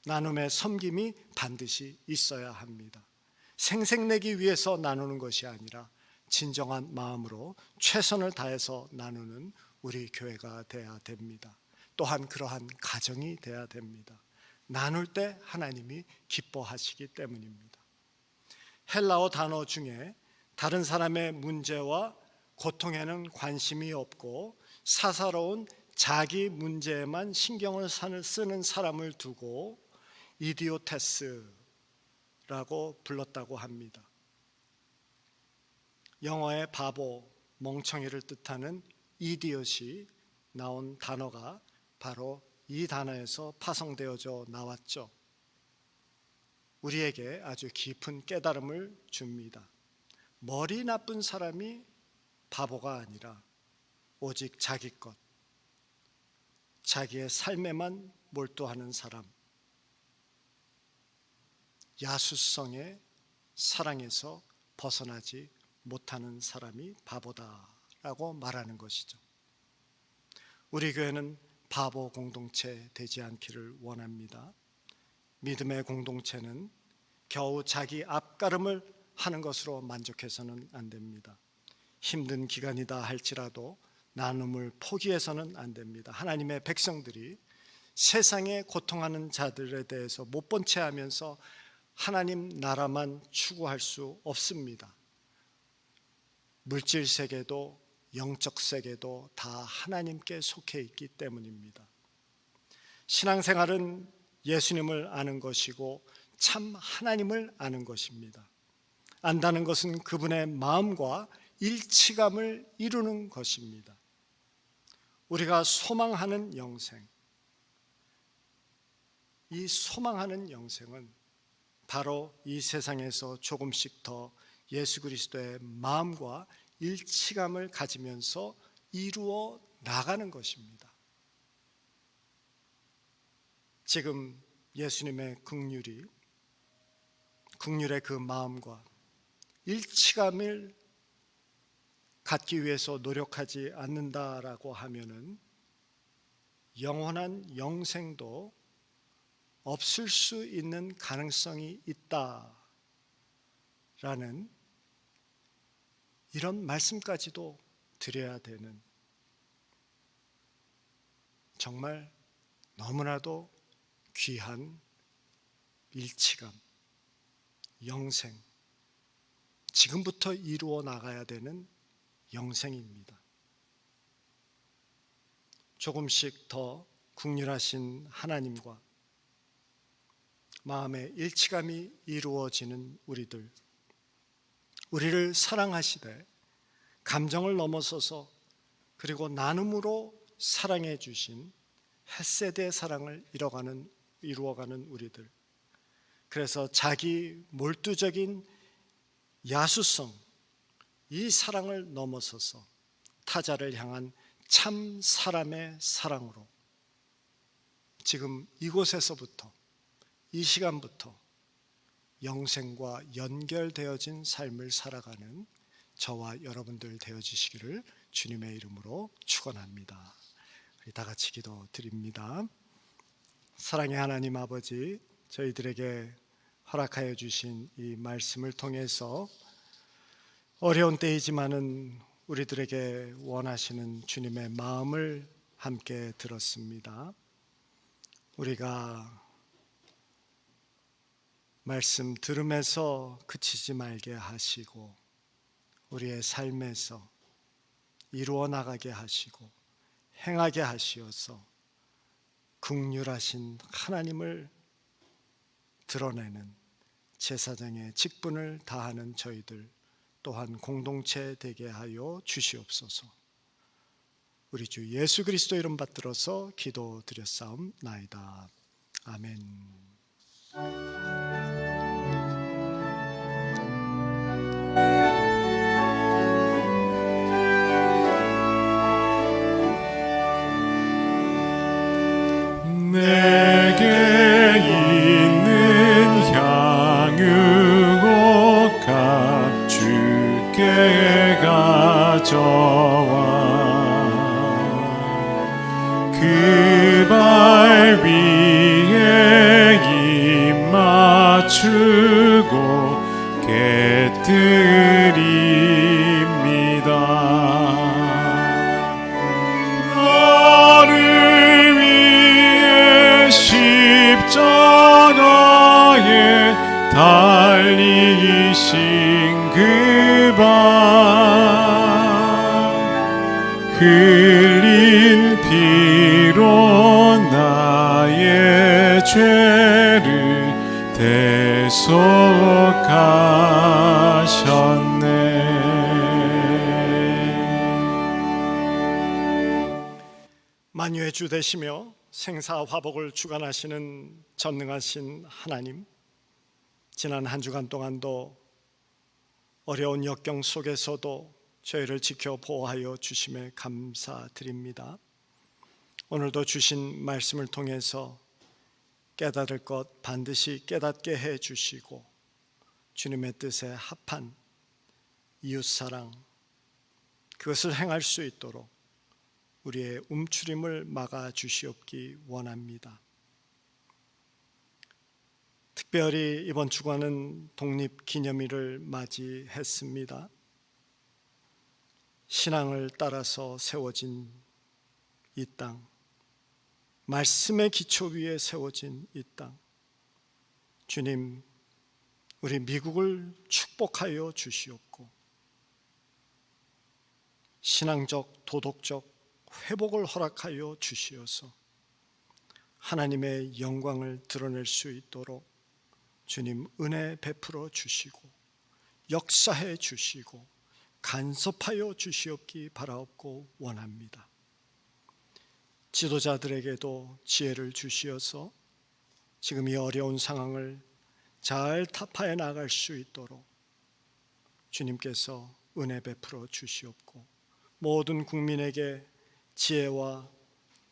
나눔의 섬김이 반드시 있어야 합니다. 생색내기 위해서 나누는 것이 아니라 진정한 마음으로 최선을 다해서 나누는 우리 교회가 돼야 됩니다. 또한 그러한 가정이 돼야 됩니다. 나눌 때 하나님이 기뻐하시기 때문입니다. 헬라어 단어 중에 다른 사람의 문제와 고통에는 관심이 없고 사사로운 자기 문제에만 신경을 쓰는 사람을 두고 이디오테스라고 불렀다고 합니다. 영어의 바보, 멍청이를 뜻하는 이디엇이 나온 단어가 바로 이 단어에서 파송되어져 나왔죠. 우리에게 아주 깊은 깨달음을 줍니다. 머리 나쁜 사람이 바보가 아니라 오직 자기 것, 자기의 삶에만 몰두하는 사람, 야수성의 사랑에서 벗어나지 못하는 사람이 바보다라고 말하는 것이죠. 우리 교회는 바보 공동체 되지 않기를 원합니다. 믿음의 공동체는 겨우 자기 앞가름을 하는 것으로 만족해서는 안 됩니다. 힘든 기간이다 할지라도 나눔을 포기해서는 안 됩니다. 하나님의 백성들이 세상에 고통하는 자들에 대해서 못 본 채 하면서 하나님 나라만 추구할 수 없습니다. 물질 세계도 영적 세계도 다 하나님께 속해 있기 때문입니다. 신앙생활은 예수님을 아는 것이고 참 하나님을 아는 것입니다. 안다는 것은 그분의 마음과 일치감을 이루는 것입니다. 우리가 소망하는 영생, 이 소망하는 영생은 바로 이 세상에서 조금씩 더 예수 그리스도의 마음과 일치감을 가지면서 이루어 나가는 것입니다. 지금 예수님의 긍휼의 그 마음과 일치감을 갖기 위해서 노력하지 않는다라고 하면은 영원한 영생도 없을 수 있는 가능성이 있다라는 이런 말씀까지도 드려야 되는 정말 너무나도 귀한 일치감, 영생, 지금부터 이루어 나가야 되는 영생입니다. 조금씩 더 국률하신 하나님과 마음의 일치감이 이루어지는 우리를 사랑하시되 감정을 넘어서서 그리고 나눔으로 사랑해 주신 헷세대의 사랑을 이루어가는 우리들, 그래서 자기 몰두적인 야수성, 이 사랑을 넘어서서 타자를 향한 참 사람의 사랑으로 지금 이곳에서부터, 이 시간부터 영생과 연결되어진 삶을 살아가는 저와 여러분들 되어지시기를 주님의 이름으로 축원합니다. 우리 다 같이 기도드립니다. 사랑의 하나님 아버지, 저희들에게 허락하여 주신 이 말씀을 통해서 어려운 때이지만은 우리들에게 원하시는 주님의 마음을 함께 들었습니다. 우리가 말씀 들음에서 그치지 말게 하시고 우리의 삶에서 이루어 나가게 하시고 행하게 하시어서 긍휼하신 하나님을 드러내는 제사장의 직분을 다하는 저희들 또한 공동체 되게 하여 주시옵소서. 우리 주 예수 그리스도 이름 받들어서 기도드렸사옵나이다. 아멘. 내게 있는 향유옥 주께 가져와 그 발 위에 입 맞추고 깨뜨립니다. 나를 위해 십자가에 달리신 그 발 흘린 피로 나의 죄를 대속하셨네. 만유의 주 되시며 생사 화복을 주관하시는 전능하신 하나님, 지난 한 주간 동안도 어려운 역경 속에서도 저희를 지켜 보호하여 주심에 감사드립니다. 오늘도 주신 말씀을 통해서 깨달을 것 반드시 깨닫게 해 주시고 주님의 뜻에 합한 이웃사랑, 그것을 행할 수 있도록 우리의 움츠림을 막아 주시옵기 원합니다. 특별히 이번 주간은 독립기념일을 맞이했습니다. 신앙을 따라서 세워진 이 땅, 말씀의 기초 위에 세워진 이 땅, 주님, 우리 미국을 축복하여 주시옵고 신앙적, 도덕적 회복을 허락하여 주시어서 하나님의 영광을 드러낼 수 있도록 주님 은혜 베풀어 주시고 역사해 주시고 간섭하여 주시옵기 바라옵고 원합니다. 지도자들에게도 지혜를 주시어서 지금 이 어려운 상황을 잘 타파해 나갈 수 있도록 주님께서 은혜 베풀어 주시옵고 모든 국민에게 지혜와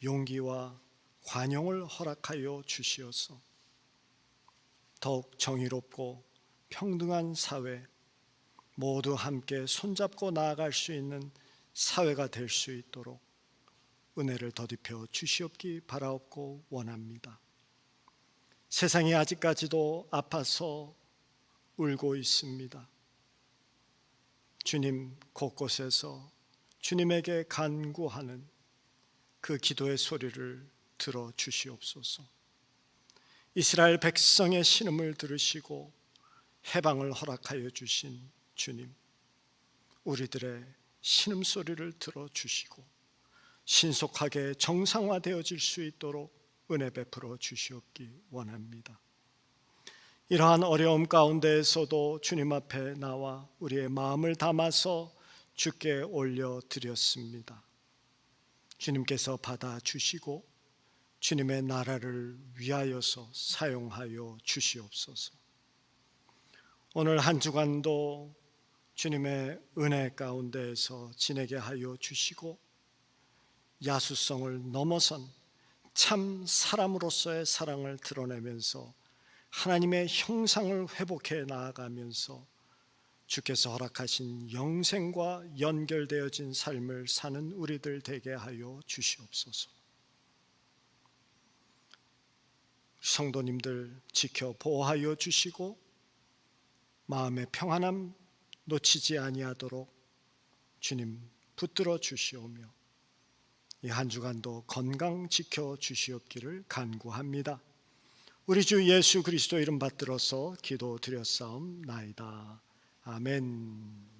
용기와 관용을 허락하여 주시어서 더욱 정의롭고 평등한 사회, 모두 함께 손잡고 나아갈 수 있는 사회가 될 수 있도록 은혜를 더딥혀 주시옵기 바라옵고 원합니다. 세상이 아직까지도 아파서 울고 있습니다. 주님, 곳곳에서 주님에게 간구하는 그 기도의 소리를 들어 주시옵소서. 이스라엘 백성의 신음을 들으시고 해방을 허락하여 주신 주님, 우리들의 신음소리를 들어 주시고 신속하게 정상화되어질 수 있도록 은혜 베풀어 주시옵기 원합니다. 이러한 어려움 가운데에서도 주님 앞에 나와 우리의 마음을 담아서 주께 올려드렸습니다. 주님께서 받아주시고 주님의 나라를 위하여서 사용하여 주시옵소서. 오늘 한 주간도 주님의 은혜 가운데에서 지내게 하여 주시고 야수성을 넘어선 참 사람으로서의 사랑을 드러내면서 하나님의 형상을 회복해 나아가면서 주께서 허락하신 영생과 연결되어진 삶을 사는 우리들 되게 하여 주시옵소서. 성도님들 지켜 보호하여 주시고 마음의 평안함 놓치지 아니하도록 주님 붙들어 주시오며 이 한 주간도 건강 지켜 주시옵기를 간구합니다. 우리 주 예수 그리스도 이름 받들어서 기도드렸사옵나이다. 아멘.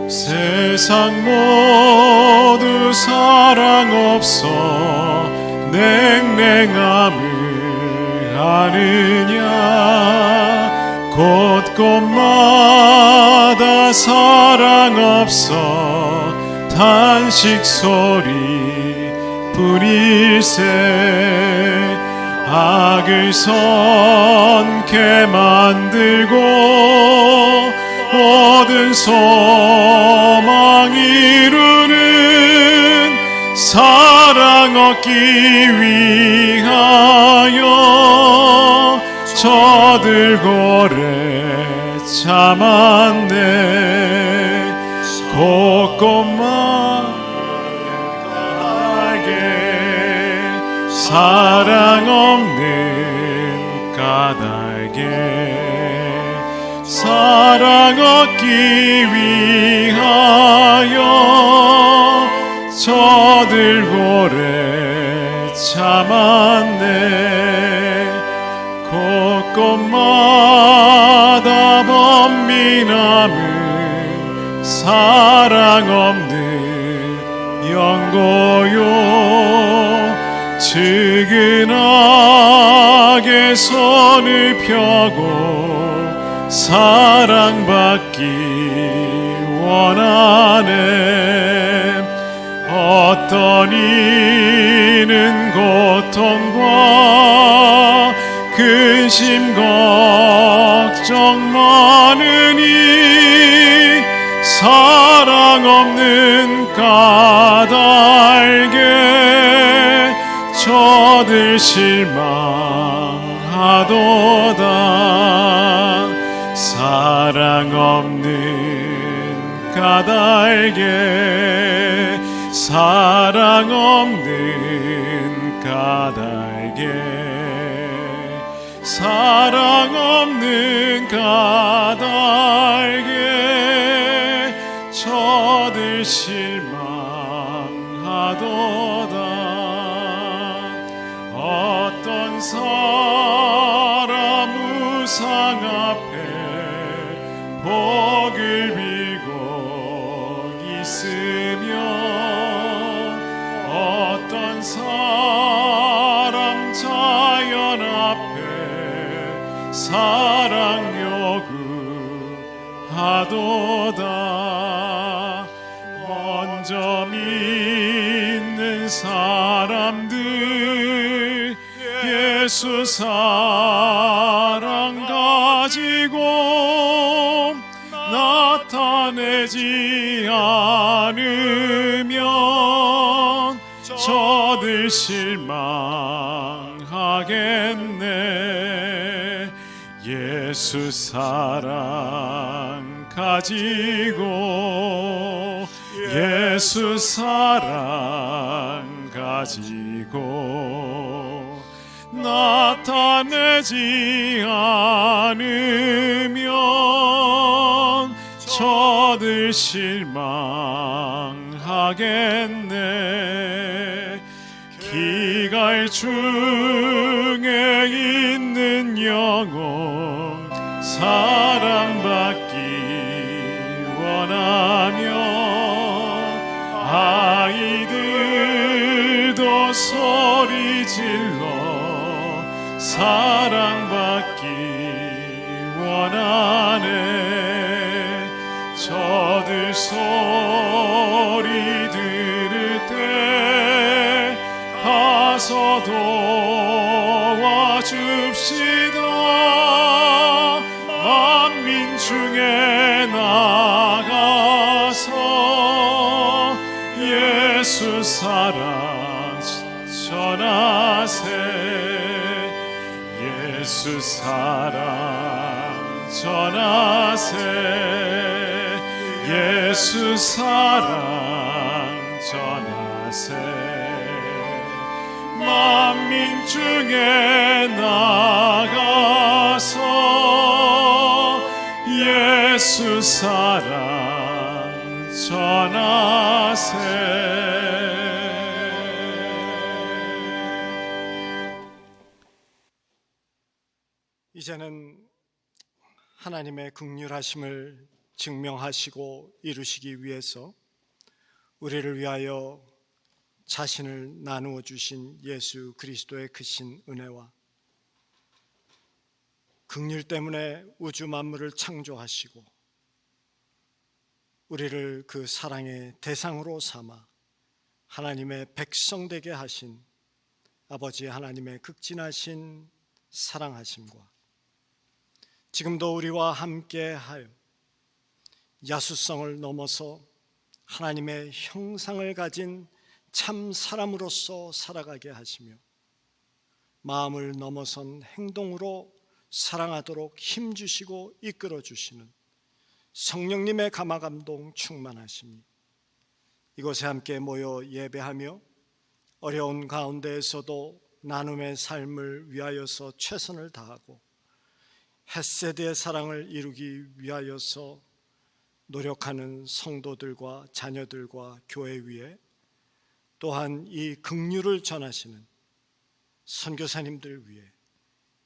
세상 모두 사랑 없어 냉랭함을 아느냐 곳곳마다 사랑 없어 탄식 소리 뿐일세 악을 선케 만들고 모든 소망 이루는 사랑 얻기 위하여 저들 고래 참았네. 곳곳마게 사랑 없는 까닭에 사랑 얻기 위하여 저들 고래 참았네. 곳곳마다 번민함은 사랑 없는 연고요 측은하게 손을 펴고 사랑받기 원하네. 어떤 이는 고통과 근심 걱정 많으니 사랑 없는 까닭에 저들 실망하도다. 사랑 없는 까닭에 사랑 없는 까닭에 사랑 없는 까닭에 저들 실망하도다. 어떤 사람 우상 앞에 복을 빌고 있으며 어떤 사람 자연 앞에 사랑 요구하도다. 먼저 믿는 사람들 예수 사랑 가지고 나타내지 않으면 저들 실망하겠네. 예수 사랑 가지고 예수 사랑 가지고 나타내지 않으면 저들 실망하겠네. 기갈 중에 있는 영혼 사랑받기 원하며 아이들도 소리 질러 사랑받기 원하네. 저들 소리 들을 때 가서 도와줍시다. 만민 중에 나가서 예수 사랑 전하세. 예수 사랑 전하세. 예수 사랑 전하세. 만민 중에 나가서 예수 사랑 전하세. 이제는 하나님의 긍휼하심을 증명하시고 이루시기 위해서 우리를 위하여 자신을 나누어 주신 예수 그리스도의 크신 은혜와 긍휼 때문에 우주 만물을 창조하시고 우리를 그 사랑의 대상으로 삼아 하나님의 백성 되게 하신 아버지 하나님의 극진하신 사랑하심과 지금도 우리와 함께하여 야수성을 넘어서 하나님의 형상을 가진 참 사람으로서 살아가게 하시며 마음을 넘어선 행동으로 사랑하도록 힘주시고 이끌어 주시는 성령님의 감화감동 충만하심이 이곳에 함께 모여 예배하며 어려운 가운데에서도 나눔의 삶을 위하여서 최선을 다하고 헷세드의 사랑을 이루기 위하여서 노력하는 성도들과 자녀들과 교회 위에 또한 이 긍휼을 전하시는 선교사님들 위해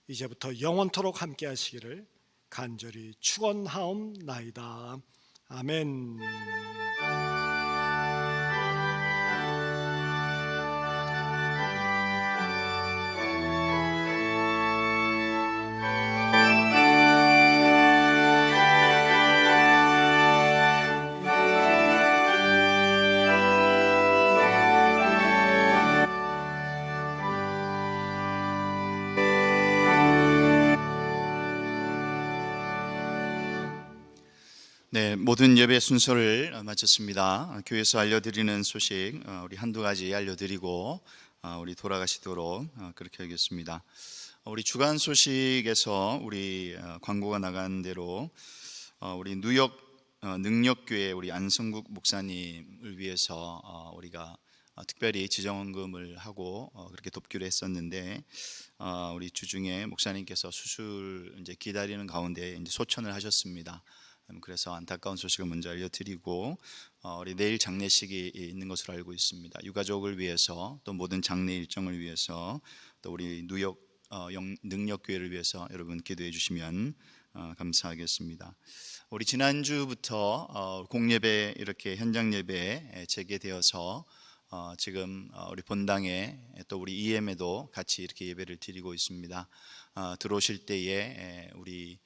이제부터 영원토록 함께 하시기를 간절히 축원하옵나이다. 아멘. 네, 모든 예배 순서를 마쳤습니다. 교회에서 알려드리는 소식 우리 한두 가지 알려드리고 우리 돌아가시도록 그렇게 하겠습니다. 우리 주간 소식에서 우리 광고가 나간 대로 우리 뉴욕 능력교회 우리 안성국 목사님을 위해서 우리가 특별히 지정헌금을 하고 그렇게 돕기로 했었는데 우리 주중에 목사님께서 수술 이제 기다리는 가운데 이제 소천을 하셨습니다. 그래서 안타까운 소식을 먼저 알려드리고 우리 내일 장례식이 있는 것으로 알고 있습니다. 유가족을 위해서 또 모든 장례 일정을 위해서 또 우리 뉴욕 능력교회를 위해서 여러분 기도해 주시면 감사하겠습니다. 우리 지난주부터 공예배 이렇게 현장 예배 재개되어서 지금 우리 본당에 또 우리 EM에도 같이 이렇게 예배를 드리고 있습니다. 들어오실 때에 우리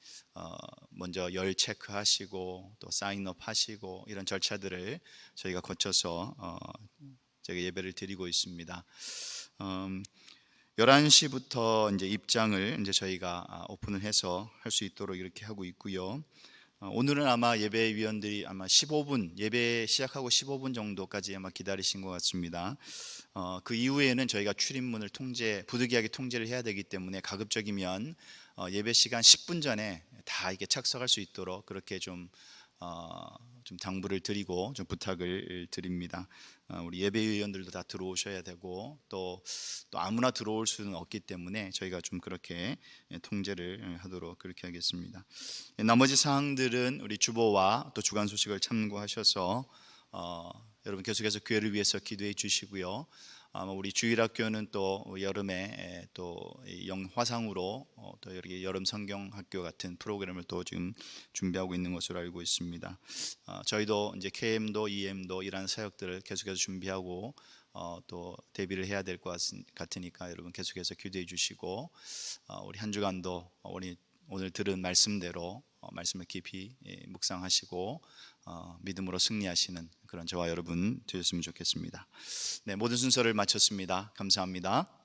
먼저 열 체크하시고 또 사인업 하시고 이런 절차들을 저희가 거쳐서 저희가 예배를 드리고 있습니다. 11시부터 이제 입장을 이제 저희가 오픈을 해서 할 수 있도록 이렇게 하고 있고요. 오늘은 아마 예배위원들이 아마 15분 예배 시작하고 15분 정도까지 아마 기다리신 것 같습니다. 그 이후에는 저희가 출입문을 부득이하게 통제를 해야 되기 때문에 가급적이면 예배 시간 10분 전에 다 이게 착석할 수 있도록 그렇게 좀 좀 당부를 드리고 좀 부탁을 드립니다. 우리 예배위원들도 다 들어오셔야 되고 또 아무나 들어올 수는 없기 때문에 저희가 좀 그렇게 통제를 하도록 그렇게 하겠습니다. 나머지 사항들은 우리 주보와 또 주간 소식을 참고하셔서 여러분 계속해서 교회를 위해서 기도해 주시고요. 우리 주일학교는 또 여름에 또 화상으로 또 이렇게 여름 성경학교 같은 프로그램을 또 지금 준비하고 있는 것으로 알고 있습니다. 저희도 이제 KM도 EM도 이런 사역들을 계속해서 준비하고 또 대비를 해야 될 것 같으니까 여러분 계속해서 기도해 주시고 우리 한 주간도 오늘 들은 말씀대로 말씀을 깊이 묵상하시고 믿음으로 승리하시는 그런 저와 여러분 되셨으면 좋겠습니다. 네, 모든 순서를 마쳤습니다. 감사합니다.